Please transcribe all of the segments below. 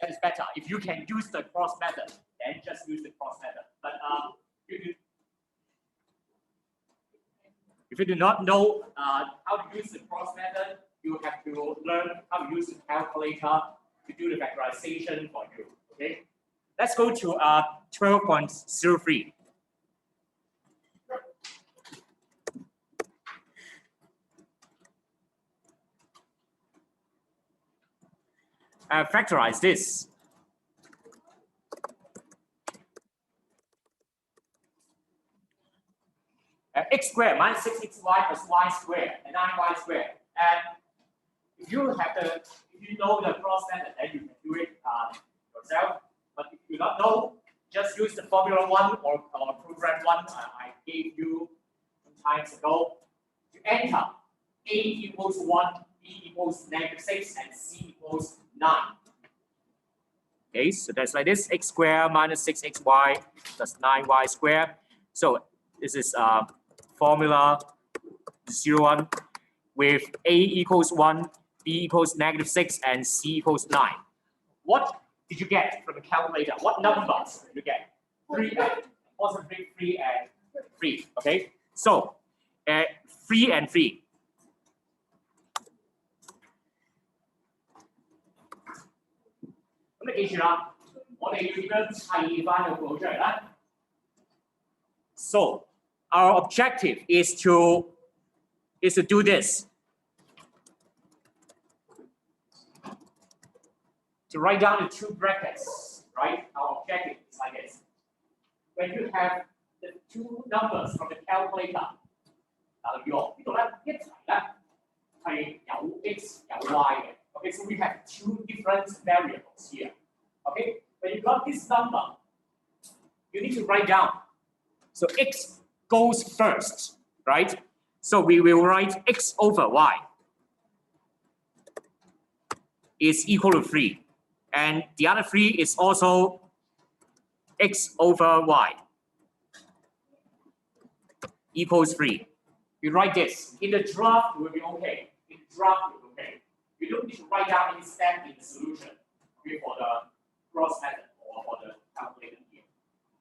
that is better. If you can use the cross method, then just use the cross method. But if you do not know how to use the cross method, you have to learn how to use the calculator to do the factorization for you. Okay, let's go to 12.03. Factorize this. X squared minus 6xy plus y squared and 9y squared. And if you know the cross method, then you can do it yourself. But if you don't know, just use the formula 1 or program 1 I gave you some times ago to enter A equals 1, B equals -6, and C equals 9. Okay, so that's like this: x squared minus 6xy plus 9y squared. So this is formula 01 with A equals 1, B equals -6, and C equals 9. What did you get from the calculator? What numbers did you get? 3 and positive 3 and 3. Okay, so 3 and 3. So our objective is to do this. To write down the two brackets, right? Our objective is like this. When you have the two numbers from the calculator, 呢度咧一齊咧係有 x 有 y 嘅。Okay, so we have two different variables here. Okay, when you got this number, you need to write down. So x goes first, right? So we will write x over y is equal to 3. And the other 3 is also x over y equals 3. We write this. In the draft, it will be okay. In the draft, it will be okay. You don't need to write down any step in the solution for the cross method or for the calculator here.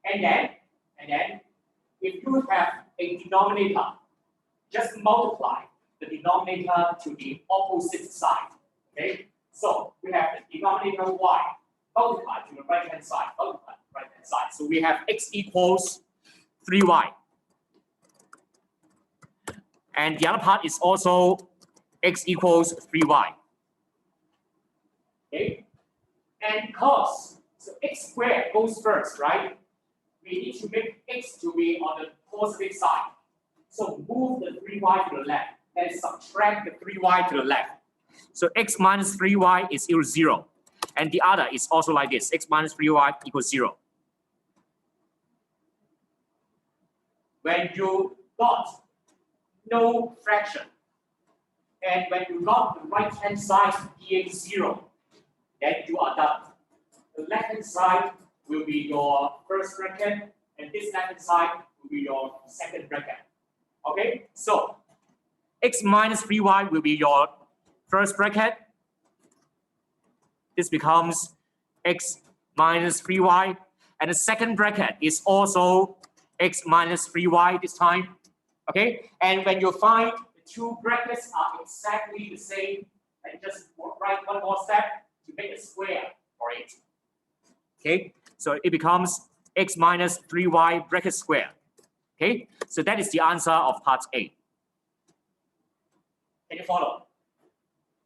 And then, if you have a denominator, just multiply the denominator to the opposite side. Okay? So we have the denominator y multiplied to the right-hand side, multiplied to the right-hand side. So we have x equals 3y. And the other part is also x equals 3y. Okay? And because so x squared goes first, right? We need to make x to be on the positive side. So move the 3y to the left and subtract the 3y to the left. So x minus 3y is equal to 0. And the other is also like this. X minus 3y equals 0. When you got no fraction, and when you got the right-hand side being 0, then you are done. The left-hand side will be your first bracket, and this left-hand side will be your second bracket. Okay, so x minus 3y will be your first bracket. This becomes x minus 3y, and the second bracket is also x minus 3y this time. Okay, and when you find the two brackets are exactly the same, then just write one more step to make a square for it. Okay, so it becomes x minus 3y bracket square. Okay, so that is the answer of part A. Can you follow?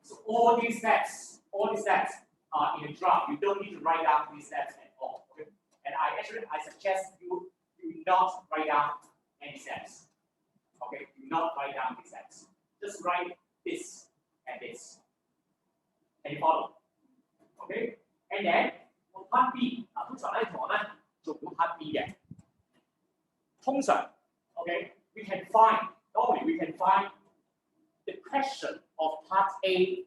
So all these steps are in the draft. You don't need to write down these steps at all. Okay? And I suggest you do not write down any steps. Okay, do not write down these steps. Just write this and this. Can you follow? Okay, and then for part B， 通常咧同學咧做到 part B 嘅，通常 okay we can find the question of part A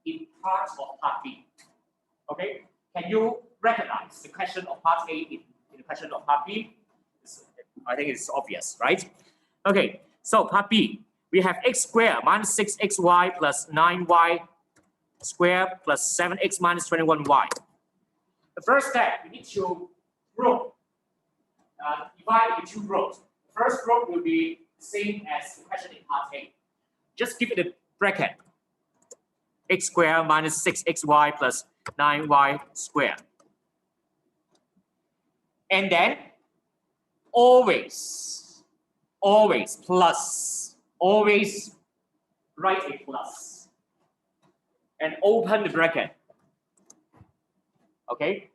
in part of part B. Okay, can you recognize the question of part A in the question of part B? I think it's obvious, right? Okay, so part B, we have x squared minus 6xy plus 9y squared plus 7x minus 21y. The first step, we need to group, divide into two groups. The first group will be the same as the question in part A. Just give it a bracket. X squared minus 6xy plus 9y squared. And then always plus, always write a plus. And open the bracket. Okay?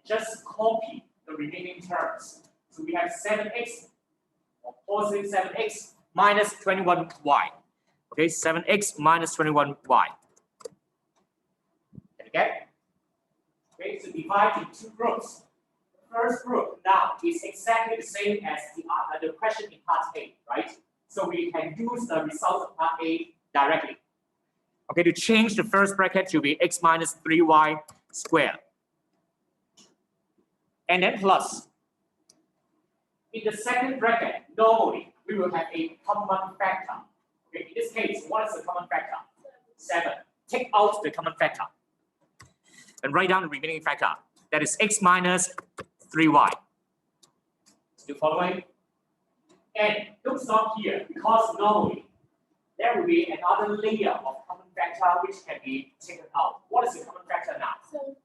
Just copy the remaining terms. So we have 7x, or positive 7x minus 21y. Okay, 7x minus 21y. Okay? Okay, so divide in two groups. The first group now is exactly the same as the question in part A, right? So we can use the result of part A directly. Okay, to change the first bracket to be x minus 3y squared. And then plus. In the second bracket, normally we will have a common factor. Okay, in this case, what is the common factor? 7. Take out the common factor and write down the remaining factor. That is x minus 3y. Still following? And don't stop here, because normally there will be another layer of common factor which can be taken out. What is the common factor now? So,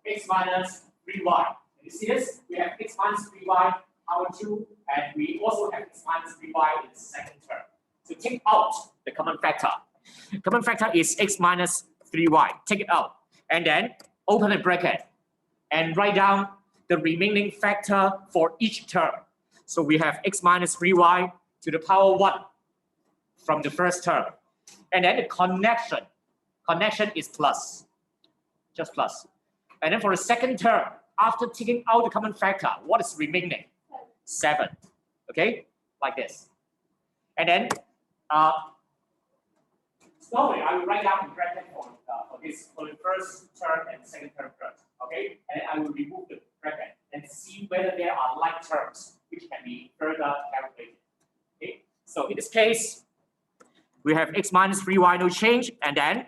X minus 3y. Can you see this? We have x minus 3y power 2, and we also have x minus 3y in the second term. So take out the common factor. Common factor is x minus 3y. Take it out. And then open a bracket and write down the remaining factor for each term. So we have x minus 3y to the power 1 from the first term. And then the connection is plus. Just plus. And then for the second term, after taking out the common factor, what is remaining? 7. Okay? Like this. And then slowly I will write down the bracket for the first term and second term first. Okay? And I will remove the bracket and see whether there are like terms which can be further calculated. Okay? So in this case, we have x minus 3y, no change, and then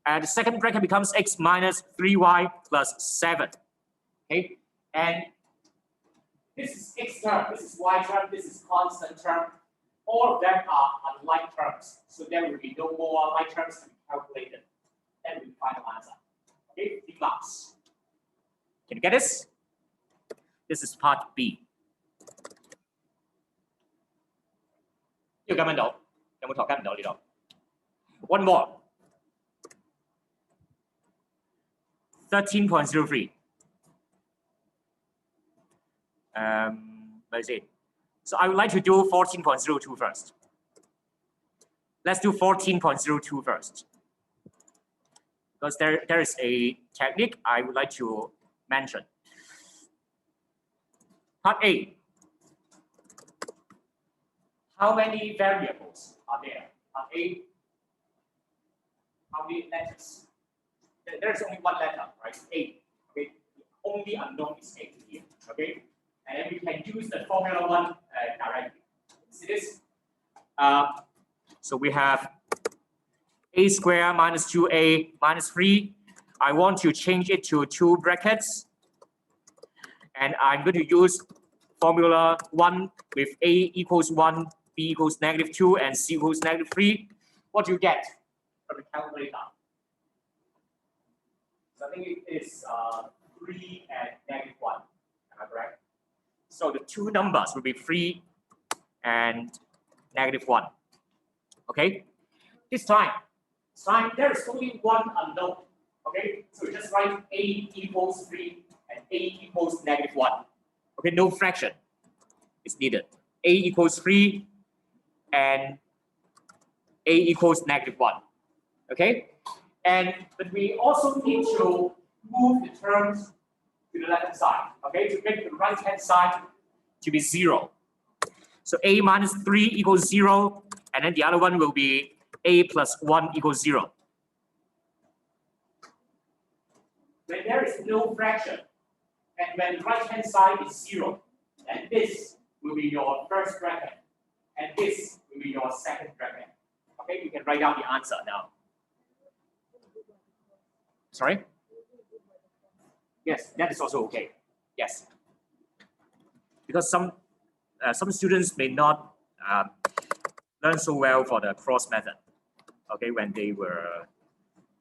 the second bracket becomes x minus 3y plus 7. Okay? And this is x term, this is y term, this is constant term. All of them are unlike terms, so there will be no more like terms to be calculated. That will be the final answer. Okay, 3 marks. Can you get this? This is part B. 呢個跟唔到，有冇同學跟唔到呢度 ？One more. 13.03. Let me see. So I would like to do 14.02 first. Let's do 14.02 first. Because there is a technique I would like to mention. Part A. How many variables are there? Part A. How many letters? There's only one letter, right? A. Okay. The only unknown is A here. Okay. And then we can use the formula 1 directly. See this? So we have a squared minus 2a minus 3. I want to change it to 2 brackets. And I'm going to use formula 1 with a equals 1, b equals -2, and c equals -3. What do you get from the calculator? So I think it is 3 and -1. Am I correct? So the two numbers will be 3 and -1. Okay? This time there is only one unknown. Okay? So just write a equals 3 and a equals -1. Okay, no fraction is needed. A equals 3 and a equals -1. Okay? But we also need to move the terms to the left hand side, okay, to make the right hand side to be 0. So a minus 3 equals 0, and then the other one will be a plus 1 equals 0. When there is no fraction, and when the right hand side is 0, then this will be your first bracket, and this will be your second bracket. Okay, you can write down the answer now. Sorry? Yes, that is also okay. Yes, because some students may not learn so well for the cross method. Okay, when they were a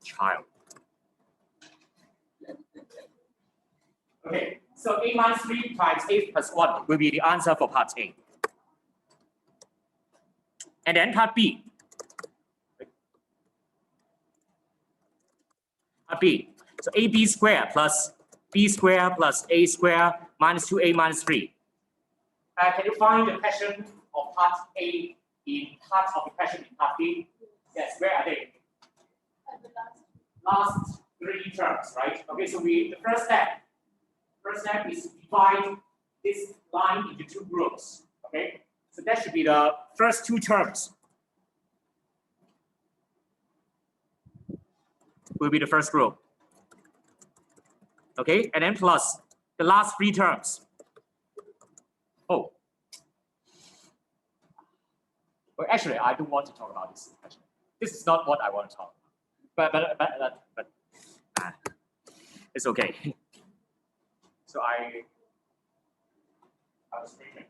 child. Okay, so a minus 3 times a plus 1 will be the answer for part A. And then part B. Part B. So ab squared plus b squared plus a squared minus 2a minus 3. Can you find the question of part A in part of the question in part B? Yes, where are they? Last 3 terms, right? Okay, so the first step is to divide this line into 2 groups. Okay, so that should be the first 2 terms. Will be the first group. Okay, and then plus the last 3 terms. Oh. Well, actually, I don't want to talk about this. This is not what I want to talk about. But it's okay. So I was thinking.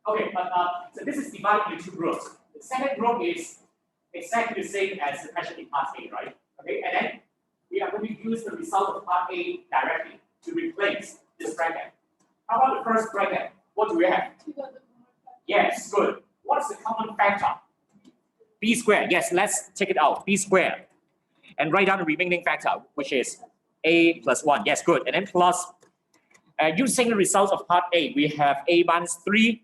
Okay, but so this is divided into 2 groups. The second group is exactly the same as the question in part A, right? Okay, and then we are going to use the result of part A directly to replace this bracket. How about the first bracket? What do we have? Yes, good. What is the common factor? B squared. Yes, let's take it out. B squared. And write down the remaining factor, which is a plus 1. Yes, good. And then plus, using the results of part A, we have a minus 3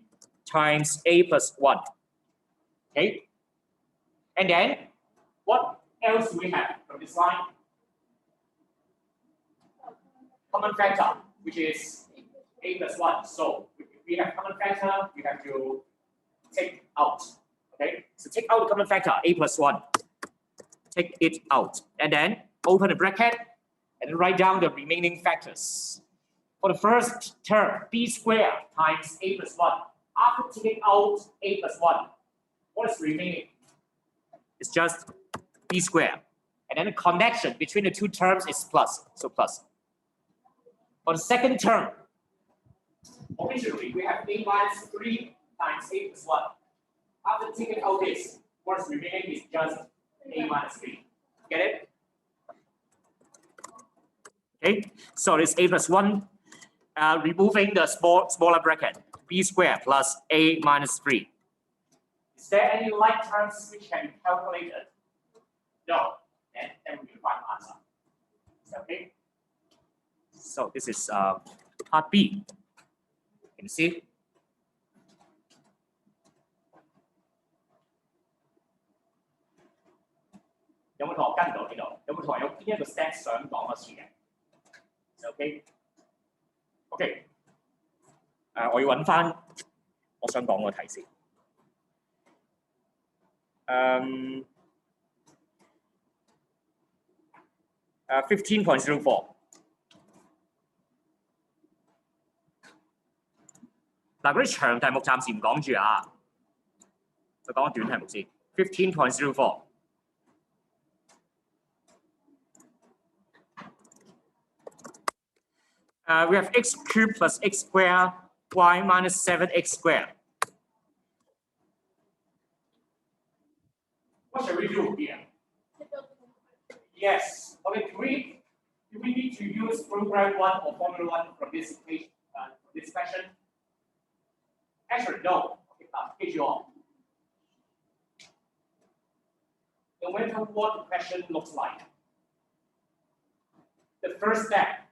times a plus 1. Okay. And then, what else do we have from this line? Common factor, which is a plus 1. So, if we have common factor, we have to take out. Okay. So, take out the common factor, a plus 1. Take it out. And then, open the bracket and write down the remaining factors. For the first term, b squared times a plus 1. After taking out a plus 1, what is remaining? It's just b squared. And then the connection between the 2 terms is plus, so plus. For the second term, originally we have a minus 3 times a plus 1. After taking out this, what is remaining is just a minus 3. Get it? Okay, so it's a plus 1, removing the smaller bracket, b squared plus a minus 3. Is there any like terms which can be calculated? No, then we will find the answer. Okay, so this is part B. Can you see?有冇同學跟到呢度？有冇同學有邊一個 step 想講多次嘅？ OK， OK， 我要揾翻我想講個題先。15.04。嗱，嗰啲長題目暫時唔講住啊，就講短題目先。15.04。We have x cubed plus x squared, y minus 7x squared. What shall we do here? Yes. Okay. Do we need to use program 1 or formula 1 from this equation, this question? Actually, no. Okay, page you on. No matter what the question looks like, the first step,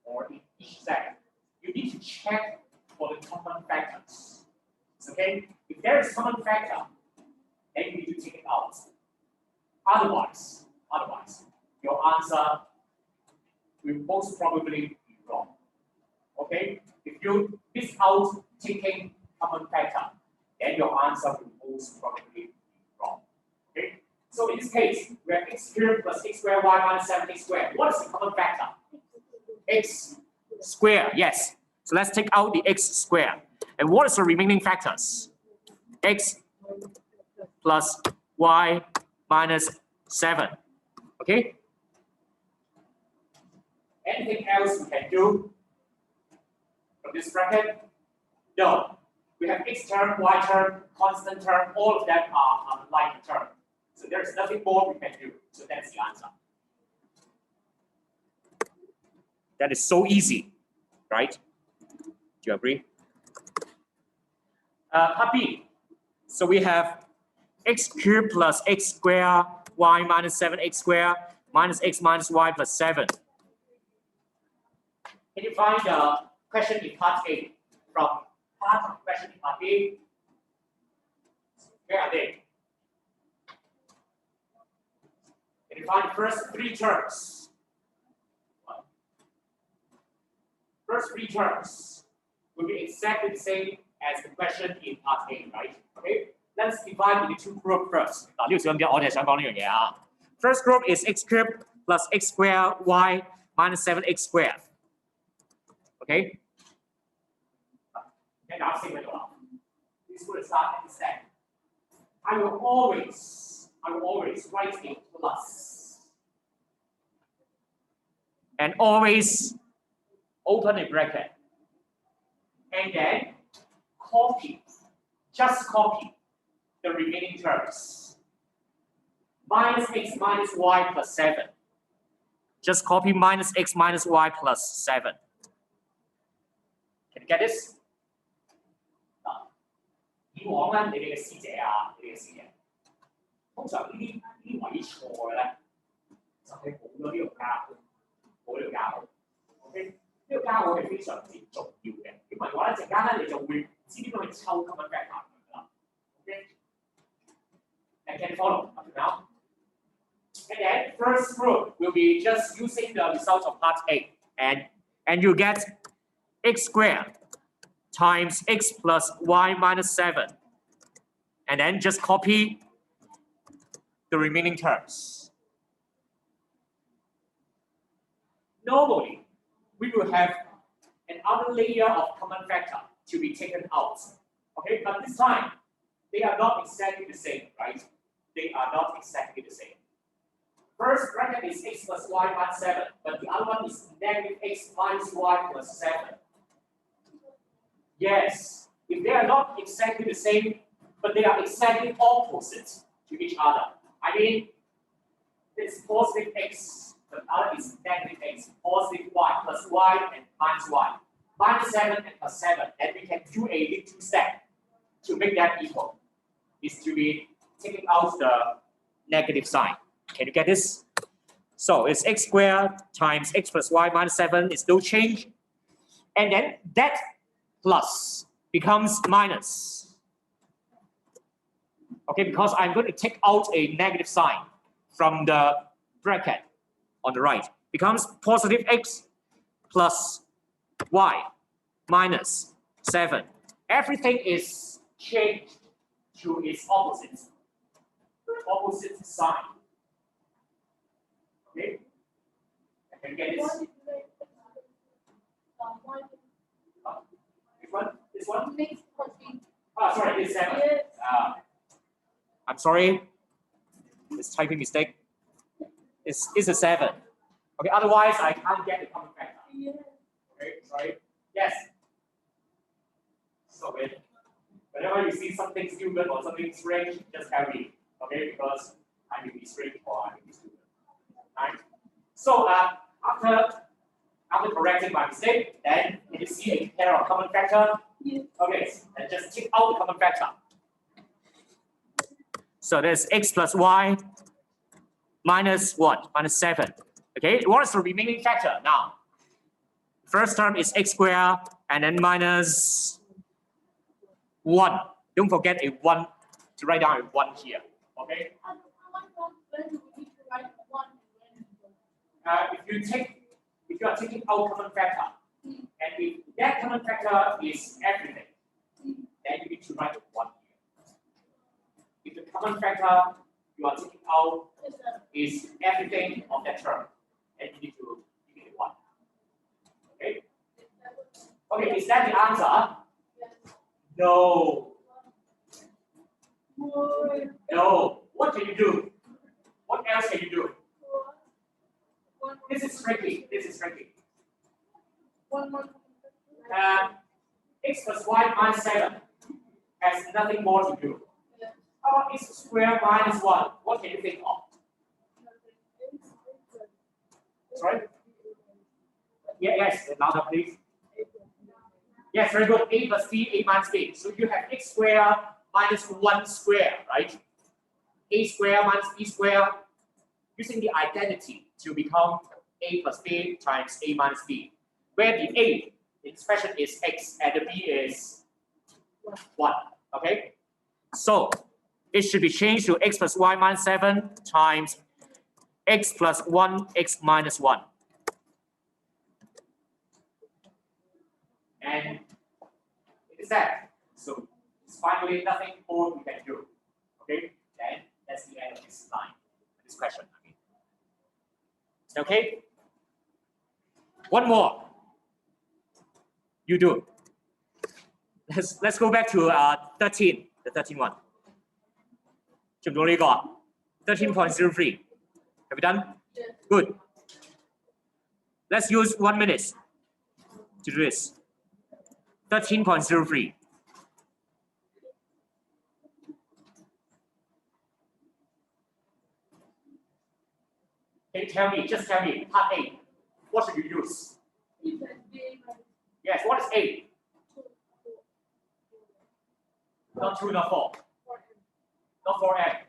or in each step, you need to check for the common factors. Okay? If there is common factor, then you need to take it out. Otherwise, your answer will most probably be wrong. Okay? If you miss out taking common factor, then your answer will most probably be wrong. Okay? So in this case, we have x cubed plus x squared, y minus 7x squared. What is the common factor? X squared, yes. So let's take out the x squared. And what is the remaining factors? X plus y minus 7. Okay? And Anything else we can do from this bracket? No. We have x term, y term, constant term, all of them are unlike term. So there's nothing more we can do. So that's the answer. That is so easy, right? Do you agree? Part B. So we have x cubed plus x squared, y minus 7x squared, minus x minus y plus 7. Can you find the question in part A? From part of the question in part A, where are they? Can you find the first three terms? First three terms will be exactly the same as the question in part A, right? Okay, let's divide into two groups first. 嗱，呢個小心啲，我哋係想講呢樣嘢啊。First group is x cubed plus x squared y minus 7x squared. Okay. This will start at the second. I will always write a plus. And always open a bracket. And then just copy the remaining terms. Minus x minus y plus 7. Just copy minus x minus y plus 7. Can you get this? 以往咧，你哋嘅師姐啊，你哋嘅師姐，通常呢啲位錯嘅咧，就係冇咗呢個加號，冇呢個加號。OK， 呢個加號係非常之重要嘅。如果唔係嘅話咧，陣間咧你就會唔知點樣去抽 common factor 㗎啦。OK，and can follow up to now. And then first group will be just using the result of part A, and you get x squared times x plus y minus 7. And then just copy the remaining terms. Normally, we will have another layer of common factor to be taken out. Okay, but this time, they are not exactly the same, right? They are not exactly the same. First bracket is x plus y minus 7, but the other one is negative x minus y plus 7. Yes, if they are not exactly the same, but they are exactly opposite to each other. I mean, it's positive x, the other is negative x, positive y plus y and minus y. Minus 7 and plus 7, and we can do a little step to make that equal. Is to be taking out the negative sign. Can you get this? So it's x squared times x plus y minus 7 is no change. And then that plus becomes minus. Okay, because I'm going to take out a negative sign from the bracket on the right. Becomes positive x plus y minus 7. Everything is changed to its opposite sign. Okay? Can you get this? This one? Oh, sorry, this 7. I'm sorry. This typing mistake. It's a 7. Okay, otherwise I can't get the common factor. Okay, sorry. Yes. So whenever you see something stupid or something strange, just tell me. Okay, because I may be strange or I may be stupid. Right? So after correcting my mistake, then you see a pair of common factor. Okay, and just take out the common factor. So there's x plus y minus what? Minus 7. Okay, what is the remaining factor now? First term is x squared and then minus 1. Don't forget a 1 to write down a 1 here. Okay? If you are taking out common factor, and if that common factor is everything, then you need to write a 1 here. If the common factor you are taking out is everything of that term, then you need to give it a 1. Okay? Okay, is that the answer? No. No. What can you do? What else can you do? This is tricky. This is tricky. X plus y minus 7 has nothing more to do. How about x squared minus 1? What can you think of? Sorry? Yeah, yes, louder please. Yes, very good. A plus b, a minus b. So you have x squared minus 1 squared, right? A squared minus b squared. Using the identity to become a plus b times a minus b, where the a in expression is x and the b is 1. Okay, so it should be changed to x plus y minus 7 times x plus 1 x minus 1, and it is that. So it's finally nothing more we can do. Okay, then that's the end of this line, this question. Okay. One more. You do. Let's go back to 13, the 13 one. 13.03. Have you done? Yeah. Good. Let's use 1 minute to do this. 13.03. Can you tell me, just tell me, part A, what should you use? Yes, what is A? Not 2, not 4. Not 4n.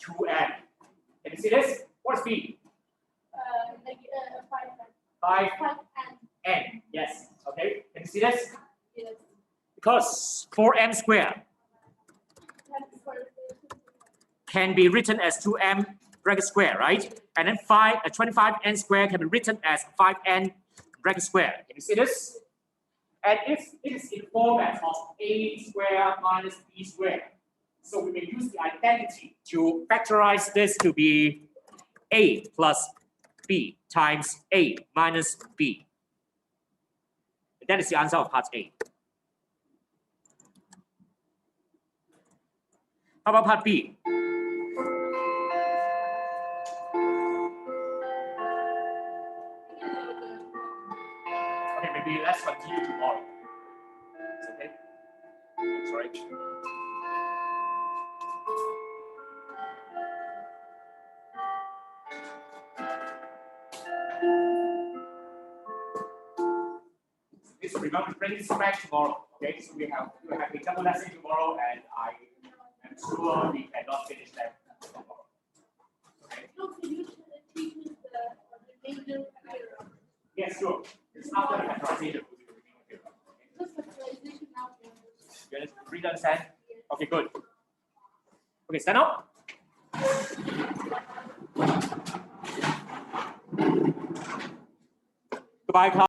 2n. Can you see this? What is B? 5n. Yes. Okay. Can you see this? Yes. Because 4n squared can be written as 2m bracket square, right? And then 25n squared can be written as 5n bracket square. Can you see this? And if it is in format of a squared minus b squared, so we may use the identity to factorize this to be a plus b times a minus b. And that is the answer of part A. How about part B? Okay, maybe let's continue tomorrow. It's okay? Sorry. Please remember to bring this back tomorrow. Okay, so we have a double lesson tomorrow, and I am sure we cannot finish that tomorrow. Okay? Yes, sure. It's after the factorization. You really understand? Okay, good. Okay, stand up. Goodbye, class.